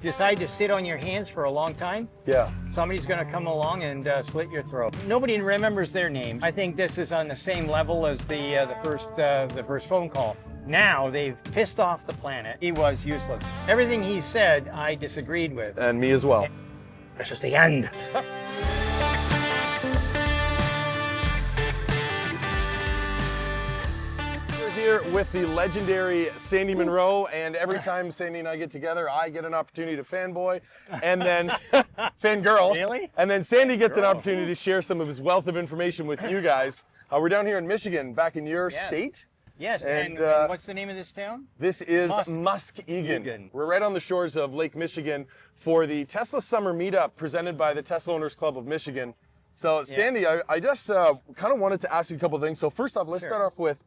Decide to sit on your hands for a long time, Yeah. somebody's going to come along and slit your throat. Nobody remembers their names. I think this is on the same level as the first phone call. Now they've pissed off the planet. He was useless. Everything he said, I disagreed with. And me as well. This is the end. Here with the legendary Sandy Munro, and every time Sandy and I get together, I get an opportunity to fanboy, and then fangirl. Really? And then Sandy gets an opportunity to share some of his wealth of information with you guys. We're down here in Michigan, back in your state. Yes, and what's the name of this town? This is Muskegon. We're right on the shores of Lake Michigan for the Tesla Summer Meetup presented by the Tesla Owners Club of Michigan. So, Sandy, I just kind of wanted to ask you a couple of things. So first off, let's start off with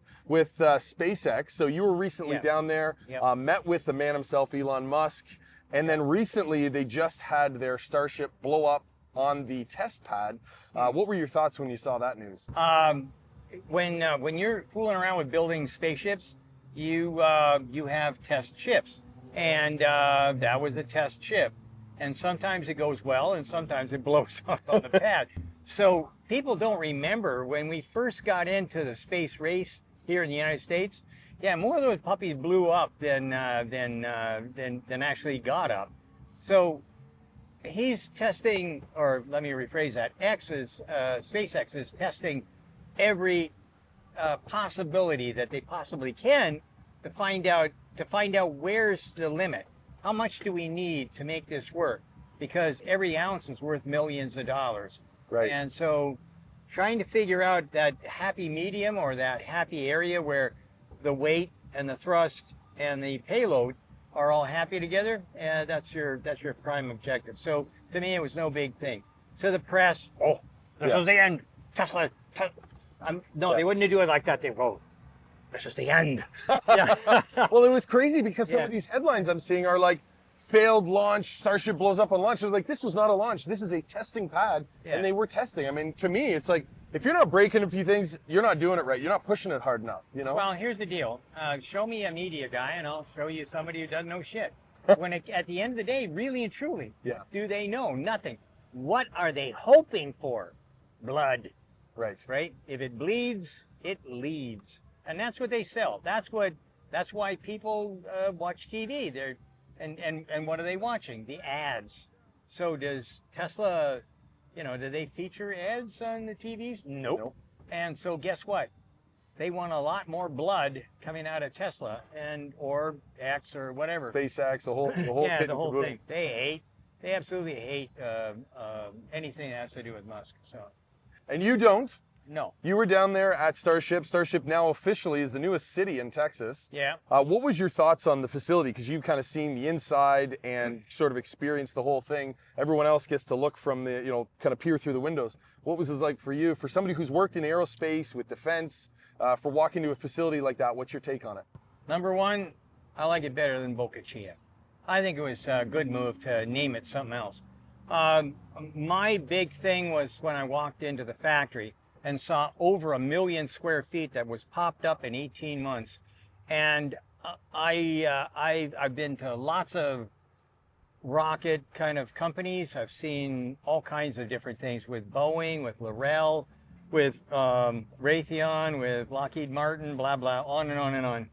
SpaceX. So you were recently down there, met with the man himself, Elon Musk, and then recently they just had their Starship blow up on the test pad. What were your thoughts when you saw that news? When you're fooling around with building spaceships, you have test ships, and that was a test ship. And sometimes it goes well, and sometimes it blows up on the pad. So people don't remember when we first got into the space race here in the United States. Yeah, more of those puppies blew up than actually got up. So he's testing, or let me rephrase that. SpaceX is testing every possibility that they possibly can to find out where's the limit. How much do we need to make this work? Because every ounce is worth millions of dollars. Right. And so trying to figure out that happy medium or that happy area where the weight and the thrust and the payload are all happy together, that's your prime objective. So to me, it was no big thing. To the press, this is the end. Tesla. No, they wouldn't do it like that. They go, this is the end. Well, it was crazy because some of these headlines I'm seeing are like, failed launch, Starship blows up on launch. They're like, this was not a launch. This is a testing pad. And they were testing. I mean, to me, it's like, if you're not breaking a few things, you're not doing it right. You're not pushing it hard enough, you know? Well, here's the deal. Show me a media guy, and I'll show you somebody who doesn't know shit. At the end of the day, really and truly, do they know? Nothing. What are they hoping for? Blood. Right? If it bleeds, it leads. And that's what they sell. That's why people watch TV. And what are they watching? The ads. So does Tesla, do they feature ads on the TVs? Nope. And so guess what? They want a lot more blood coming out of Tesla or X or whatever. SpaceX, the whole yeah, the whole thing. They absolutely hate anything that has to do with Musk. So. And you don't. No. You were down there at Starship. Starship now officially is the newest city in Texas. Yeah. What was your thoughts on the facility? Because you've kind of seen the inside and sort of experienced the whole thing. Everyone else gets to look from the, kind of peer through the windows. What was this like for you? For somebody who's worked in aerospace with defense, for walking to a facility like that, what's your take on it? Number one, I like it better than Boca Chica. I think it was a good move to name it something else. My big thing was when I walked into the factory and saw over 1 million square feet that was popped up in 18 months. And I've been to lots of rocket kind of companies. I've seen all kinds of different things with Boeing, with L'Oreal, with Raytheon, with Lockheed Martin, blah, blah, on and on and on.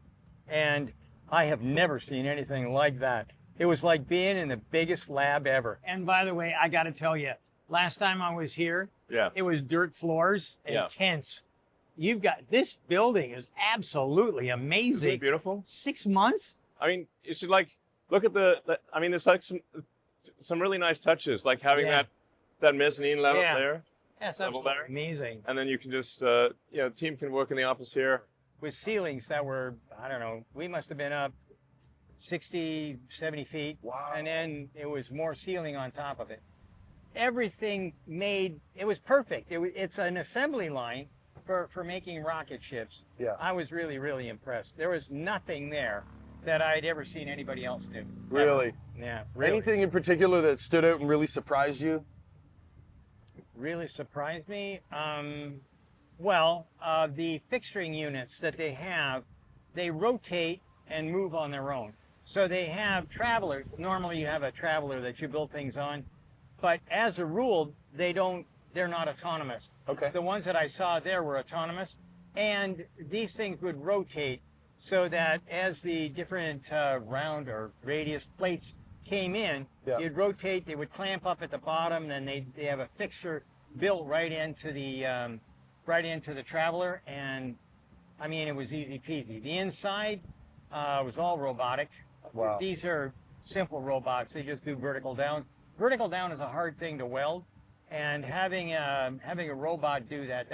And I have never seen anything like that. It was like being in the biggest lab ever. And by the way, I got to tell you, last time I was here, it was dirt floors and tents. This building is absolutely amazing. Isn't it beautiful? 6 months? I mean, you should look at there's like some really nice touches, like having that mezzanine level there. Yeah, it's absolutely amazing. And then you can just, team can work in the office here. With ceilings that were, I don't know, we must have been up 60, 70 feet. Wow. And then it was more ceiling on top of it. Everything it was perfect. It's an assembly line for making rocket ships. Yeah. I was really, really impressed. There was nothing there that I'd ever seen anybody else do. Really? Ever. Yeah. Really. Anything in particular that stood out and really surprised you? Really surprised me? The fixturing units that they have, they rotate and move on their own. So they have travelers. Normally you have a traveler that you build things on, but as a rule, they're not autonomous. Okay. The ones that I saw there were autonomous, and these things would rotate so that as the different round or radius plates came in, you'd rotate, they would clamp up at the bottom, and they have a fixture built right into the traveler, and I mean, it was easy peasy. The inside was all robotic. Wow. These are simple robots. They just do vertical down. Vertical down is a hard thing to weld, and having a robot do that,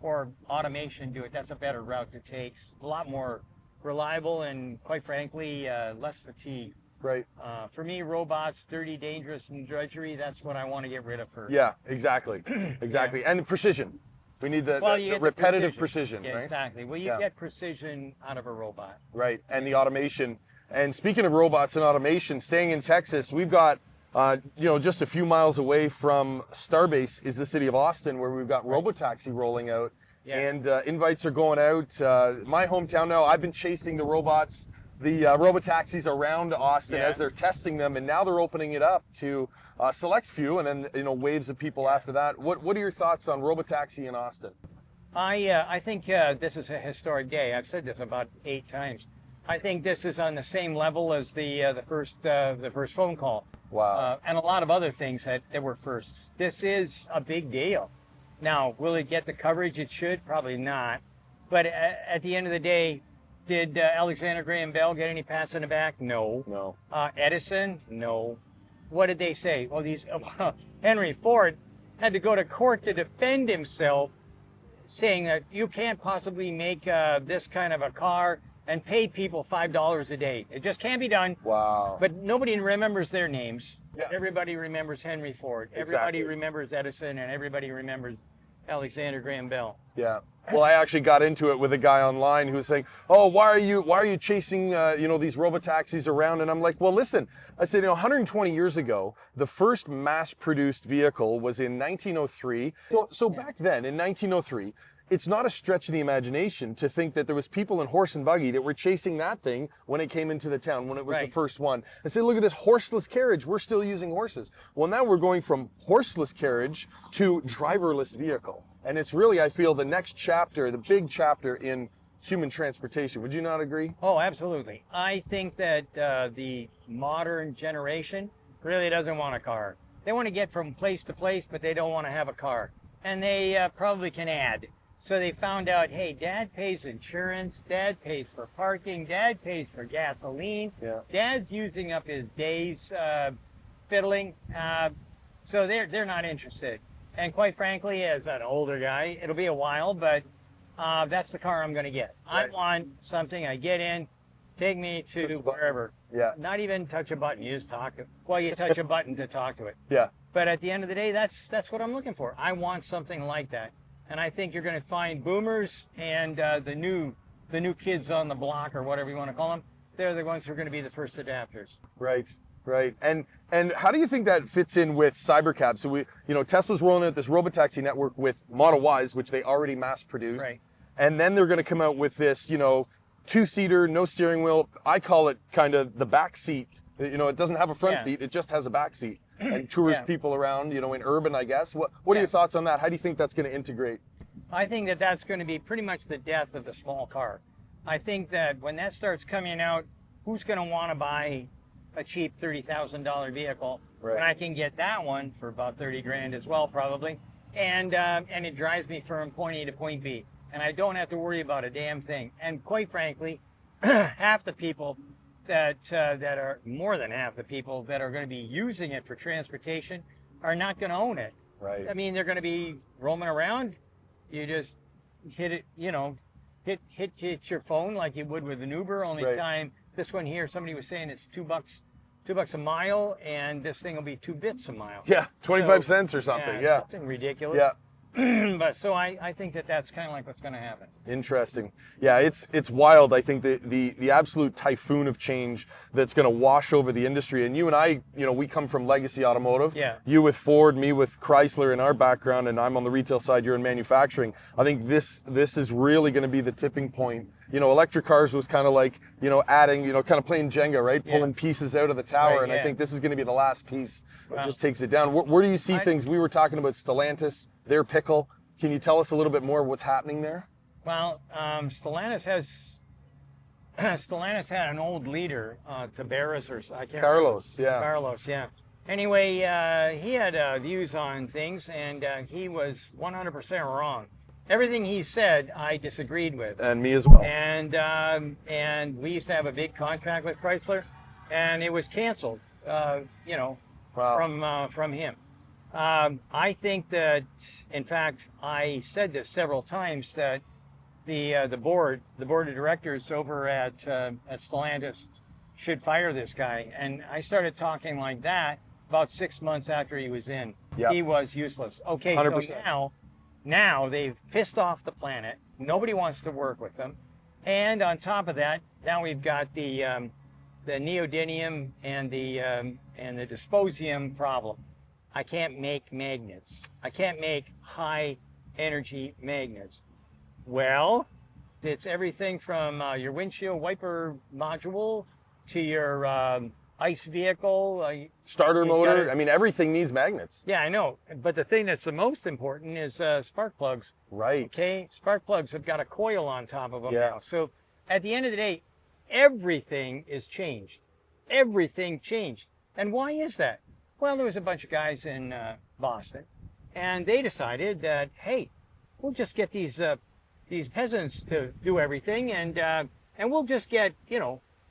or automation do it, that's a better route to take. A lot more reliable and, quite frankly, less fatigue. Right. For me, robots, dirty, dangerous, and drudgery, that's what I want to get rid of first. Yeah, exactly. Exactly. And the precision. We need the repetitive precision, yeah, right? Exactly. Well, you get precision out of a robot. Right. And the automation. And speaking of robots and automation, staying in Texas, we've got, just a few miles away from Starbase is the city of Austin, where we've got Robotaxi rolling out. Yeah. And invites are going out. My hometown now, I've been chasing the robots, the Robotaxis around Austin as they're testing them, and now they're opening it up to a select few, and then waves of people after that. What are your thoughts on Robotaxi in Austin? I think this is a historic day. I've said this about 8 times. I think this is on the same level as the first phone call. Wow. And a lot of other things that were firsts. This is a big deal. Now, will it get the coverage it should? Probably not. But at the end of the day, did Alexander Graham Bell get any pats in the back? No. No. Edison? No. What did they say? Well, Henry Ford had to go to court to defend himself, saying that you can't possibly make this kind of a car and pay people $5 a day. It just can't be done. Wow. But nobody remembers their names. Yeah. Everybody remembers Henry Ford. Everybody remembers Edison, and everybody remembers Alexander Graham Bell. Yeah. Well, I actually got into it with a guy online who was saying, "Oh, why are you chasing these robotaxis around?" And I'm like, "Well, listen," I said, 120 years ago, the first mass-produced vehicle was in 1903. So back then, in 1903, it's not a stretch of the imagination to think that there was people in horse and buggy that were chasing that thing when it came into the town, when it was the first one. And say, look at this horseless carriage. We're still using horses. Well, now we're going from horseless carriage to driverless vehicle. And it's really, I feel, the next chapter, the big chapter in human transportation. Would you not agree? Oh, absolutely. I think that the modern generation really doesn't want a car. They want to get from place to place, but they don't want to have a car. And they probably can add. So they found out, hey, Dad pays insurance, Dad pays for parking, Dad pays for gasoline, Dad's using up his days fiddling, so they're not interested. And quite frankly, as an older guy, it'll be a while, but that's the car I'm going to get. I want something I get in, take me to wherever. Yeah. Not even touch a button. You just talk to. Well, you touch a button to talk to it. Yeah. But at the end of the day, that's what I'm looking for. I want something like that. And I think you're going to find boomers and the new kids on the block, or whatever you want to call them. They're the ones who are going to be the first adapters. Right, right. And how do you think that fits in with cybercab? So Tesla's rolling out this Robotaxi network with Model Ys, which they already mass produced. Right. And then they're going to come out with this, 2-seater, no steering wheel. I call it kind of the back seat. It doesn't have a front seat. It just has a back seat. And tours people around, in urban, I guess. What are your thoughts on that? How do you think that's going to integrate? I think that that's going to be pretty much the death of the small car. I think that when that starts coming out, who's going to want to buy a cheap $30,000 vehicle when I can get that one for about 30 grand as well, probably, and it drives me from point A to point B, and I don't have to worry about a damn thing. And quite frankly, half the people that are more than half the people that are going to be using it for transportation are not going to own it. Right. I mean, they're going to be roaming around. You just hit it, hit your phone like you would with an Uber. Only time this one here, somebody was saying it's $2 a mile, and this thing will be 2 bits a mile. Yeah, 25 cents or something. Yeah. Something ridiculous. Yeah. But so I think that's kind of like what's going to happen. Interesting. Yeah, it's wild. I think the absolute typhoon of change that's going to wash over the industry. And you and I, we come from Legacy Automotive. Yeah. You with Ford, me with Chrysler in our background, and I'm on the retail side, you're in manufacturing. I think this is really going to be the tipping point electric cars was kind of like, adding, kind of playing Jenga, right? Pulling pieces out of the tower. Right, and I think this is going to be the last piece that Well, just takes it down. Where do you see things? We were talking about Stellantis, their pickle. Can you tell us a little bit more of what's happening there? Well, Stellantis had an old leader, Tabares, or I can't Carlos, remember. yeah. Carlos, yeah. Anyway, he had views on things, and he was 100% wrong. Everything he said, I disagreed with. And me as well. And we used to have a big contract with Chrysler, and it was canceled. Wow. From him. I think that, in fact, I said this several times, that the board of directors over at Stellantis should fire this guy. And I started talking like that about 6 months after he was in. Yep. He was useless. Okay, 100%. so now they've pissed off the planet. Nobody wants to work with them. And on top of that, now we've got the neodymium and the dysprosium problem. I can't make magnets. I can't make high energy magnets. Well, it's everything from your windshield wiper module to your ICE vehicle. Starter motor. I mean, everything needs magnets. Yeah, I know. But the thing that's the most important is spark plugs. Right. Okay? Spark plugs have got a coil on top of them Yeah. now. So at the end of the day, everything is changed. Everything changed. And why is that? Well, there was a bunch of guys in Boston, and they decided that, hey, we'll just get these peasants to do everything, and we'll just get,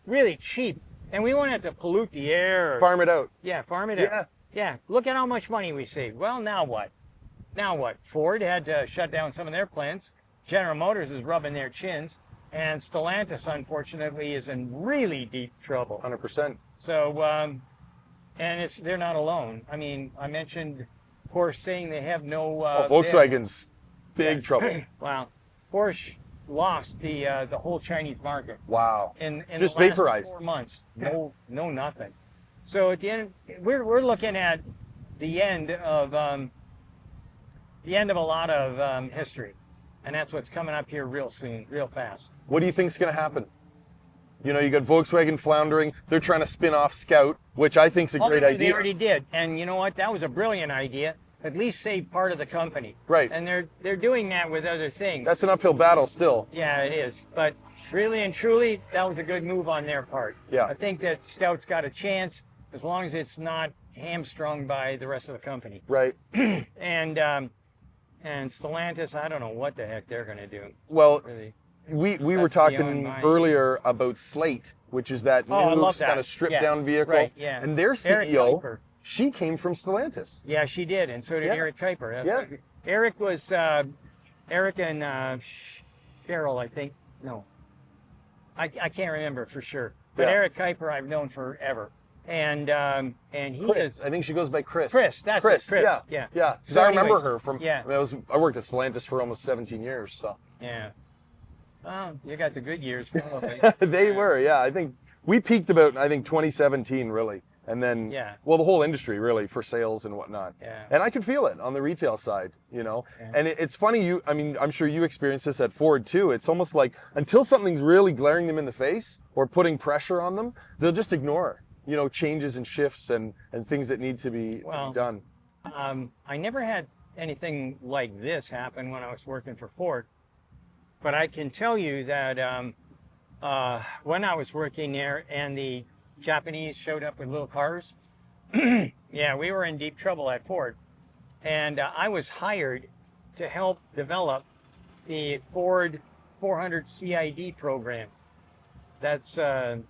really cheap, and we won't have to pollute the air. Farm it out. Yeah, farm it out. Yeah, look at how much money we saved. Well, now what? Now what? Ford had to shut down some of their plants. General Motors is rubbing their chins, and Stellantis, unfortunately, is in really deep trouble. 100%. So, and they're not alone. I mean, I mentioned Porsche saying they have no. Volkswagen's big trouble. Wow, Porsche lost the whole Chinese market. Wow. In Just the last vaporized. 4 months. No nothing. So at the end, we're looking at the end of a lot of history, and that's what's coming up here real soon, real fast. What do you think's going to happen? You got Volkswagen floundering. They're trying to spin off Scout, which I think's a great idea. They already did, and you know what? That was a brilliant idea. At least save part of the company. Right. And they're doing that with other things. That's an uphill battle still. Yeah, it is. But really and truly, that was a good move on their part. Yeah. I think that Scout's got a chance as long as it's not hamstrung by the rest of the company. Right. And Stellantis, I don't know what the heck they're going to do. Well, Really. we were That's talking beyond my- earlier about SLATE, which is that Oh, I new love that. kind of stripped Yeah. down vehicle. Right, yeah. And their Eric CEO, Kuiper. she came from Stellantis. Yeah, she did, and so did Yeah. Eric Kuiper. Yeah. Eric was Eric and Cheryl, I think. No, I can't remember for sure. But Yeah. Eric Kuiper, I've known forever, and he Chris. is. I think she goes by Chris. Chris, that's Chris. it, Chris, Yeah. yeah. Yeah. Because So I remember anyways, her from. yeah. I worked at Stellantis for almost 17 years. So. Yeah. Well, you got the good years, probably. They were. Yeah. I think we peaked about 2017 really. And then, Yeah. well, the whole industry really for sales and whatnot. Yeah. And I could feel it on the retail side, And it's funny, I'm sure you experienced this at Ford too. It's almost like until something's really glaring them in the face or putting pressure on them, they'll just ignore, changes and shifts and things that need to be done. I never had anything like this happen when I was working for Ford, but I can tell you that when I was working there and the Japanese showed up with little cars, yeah, we were in deep trouble at Ford. And I was hired to help develop the Ford 400 CID program. That's an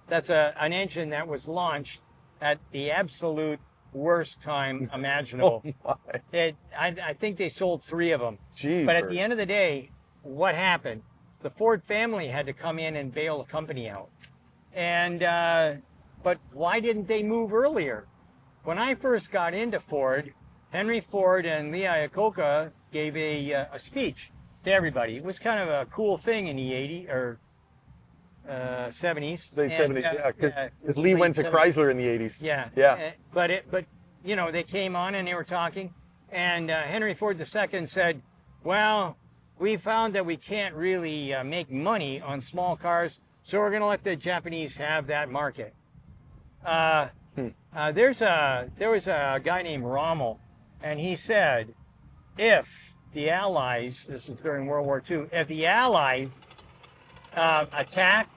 engine that was launched at the absolute worst time imaginable. Oh my. I think they sold 3 of them. Jeepers. But at the end of the day, what happened? The Ford family had to come in and bail the company out. And but why didn't they move earlier? When I first got into Ford, Henry Ford and Lee Iacocca gave a speech to everybody. It was kind of a cool thing in the 80s or 70s. Late 70s, yeah, because late Lee went to 70s. Chrysler in the 80s. Yeah. Yeah. But they came on and they were talking, and Henry Ford II said, well, we found that we can't really make money on small cars, so we're going to let the Japanese have that market. There was a guy named Rommel, and he said, if the Allies, this is during World War II, if the Allies attack,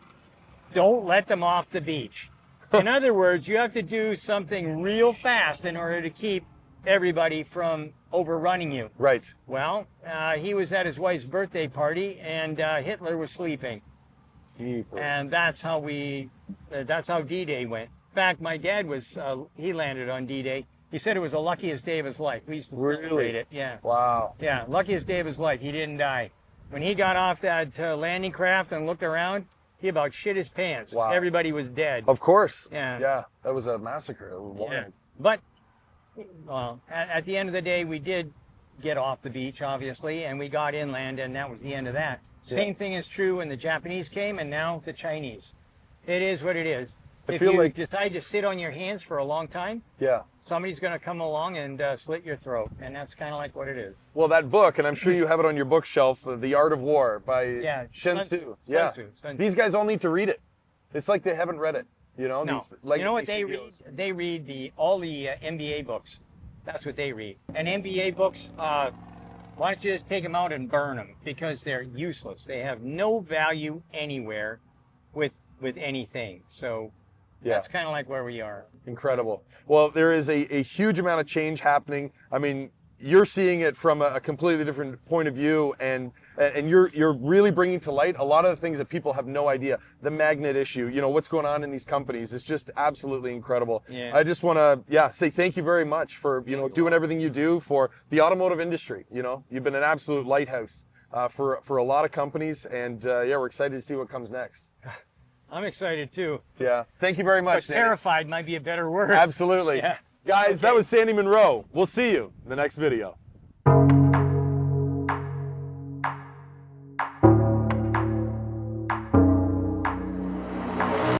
don't let them off the beach. In other words, you have to do something real fast in order to keep everybody from overrunning you. Right. Well, he was at his wife's birthday party, and Hitler was sleeping. And that's how D-Day went. In fact, my dad was, he landed on D-Day. He said it was the luckiest day of his life. We used to celebrate it. Yeah. Wow. Yeah, luckiest day of his life. He didn't die. When he got off that landing craft and looked around, he about shit his pants. Wow. Everybody was dead. Of course. Yeah. Yeah, that was a massacre. Yeah. But, well, at the end of the day, we did get off the beach, obviously, and we got inland, and that was the end of that. Same thing is true when the Japanese came, and now the Chinese. It is what it is. If you decide to sit on your hands for a long time, somebody's going to come along and slit your throat, and that's kind of like what it is. Well, that book, and I'm sure you have it on your bookshelf, The Art of War by Sun Tzu. These guys all need to read it. It's like they haven't read it. You know, no. These legacy you know what they CEOs. read? They read all the MBA books. That's what they read. And MBA books, why don't you just take them out and burn them, because they're useless. They have no value anywhere with anything. So that's kind of like where we are. Incredible. Well, there is a huge amount of change happening. I mean, you're seeing it from a completely different point of view, and you're really bringing to light a lot of the things that people have no idea. The magnet issue, you know, what's going on in these companies is just absolutely incredible. Yeah. I just want to say thank you very much for, you know, doing everything you do for the automotive industry. You know, you've been an absolute lighthouse for a lot of companies, and we're excited to see what comes next. I'm excited too. Yeah. Thank you very much, But terrified might be a better word. Absolutely. Yeah. Guys, that was Sandy Munro. We'll see you in the next video.